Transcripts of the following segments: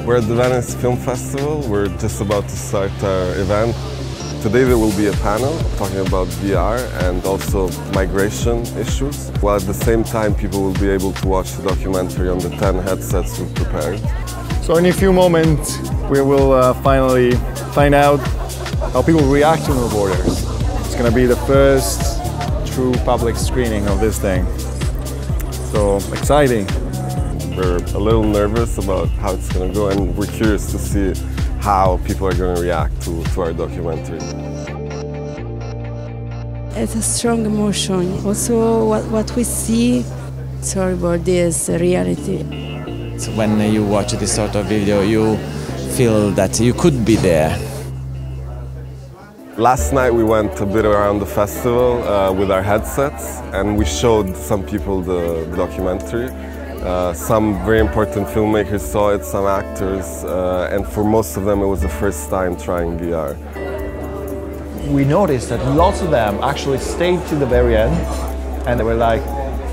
We're at the Venice Film Festival. We're just about to start our event. Today there will be a panel talking about VR and also migration issues, while at the same time people will be able to watch the documentary on the 10 headsets we've prepared. So in a few moments we will finally find out how people react to No Borders. It's going to be the first true public screening of this thing. So exciting. We're a little nervous about how it's going to go, and we're curious to see how people are going to react to our documentary. It's a strong emotion. Also, what we see, storyboard is reality. So when you watch this sort of video, you feel that you could be there. Last night we went a bit around the festival with our headsets, and we showed some people the documentary. Some very important filmmakers saw it, some actors, and for most of them it was the first time trying VR. We noticed that lots of them actually stayed to the very end, and they were like,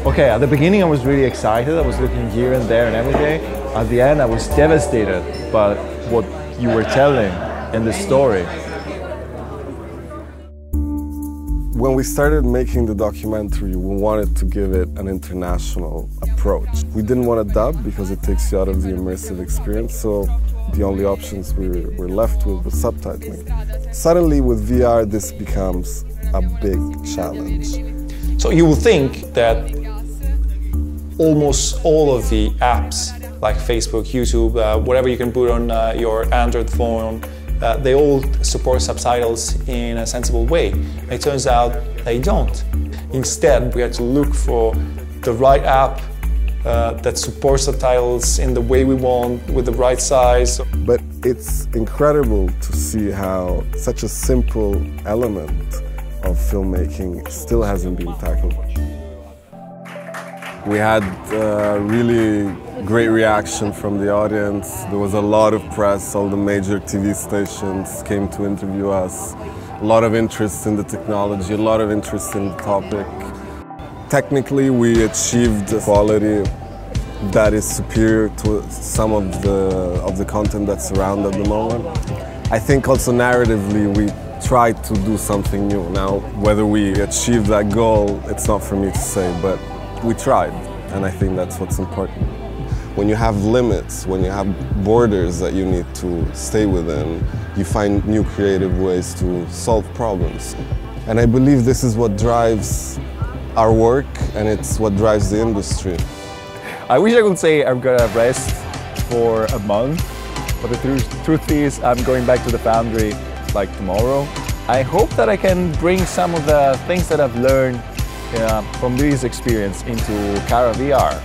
okay, at the beginning I was really excited, I was looking here and there and everything. At the end I was devastated by what you were telling in the story. When we started making the documentary, we wanted to give it an international approach. We didn't want to dub because it takes you out of the immersive experience, so the only options we were left with was subtitling. Suddenly with VR this becomes a big challenge. So you will think that almost all of the apps like Facebook, YouTube, whatever you can put on your Android phone, they all support subtitles in a sensible way. It turns out they don't. Instead, we had to look for the right app that supports subtitles in the way we want, with the right size. But it's incredible to see how such a simple element of filmmaking still hasn't been tackled. We had really great reaction from the audience. There was a lot of press, all the major TV stations came to interview us. A lot of interest in the technology, a lot of interest in the topic. Technically, we achieved quality that is superior to some of the content that's around at the moment. I think also narratively we tried to do something new. Now, whether we achieved that goal, it's not for me to say, but we tried, and I think that's what's important. When you have limits, when you have borders that you need to stay within, you find new creative ways to solve problems. And I believe this is what drives our work, and it's what drives the industry. I wish I could say I'm gonna rest for a month, but the truth is I'm going back to the foundry like tomorrow. I hope that I can bring some of the things that I've learned from this experience into Cara VR.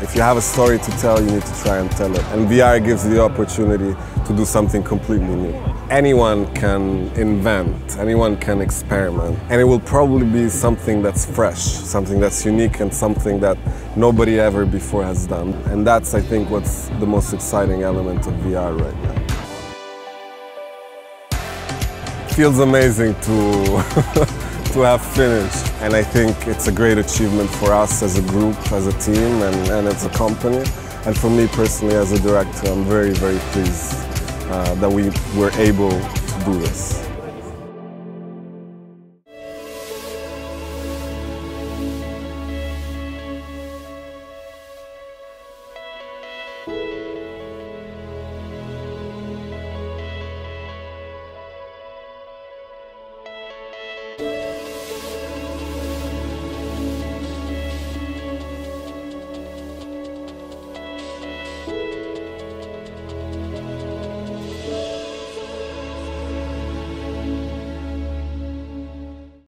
If you have a story to tell, you need to try and tell it. And VR gives you the opportunity to do something completely new. Anyone can invent, anyone can experiment. And it will probably be something that's fresh, something that's unique, and something that nobody ever before has done. And that's, I think, what's the most exciting element of VR right now. It feels amazing to have finished, and I think it's a great achievement for us as a group, as a team, and as a company. And for me personally as a director, I'm very, very pleased that we were able to do this.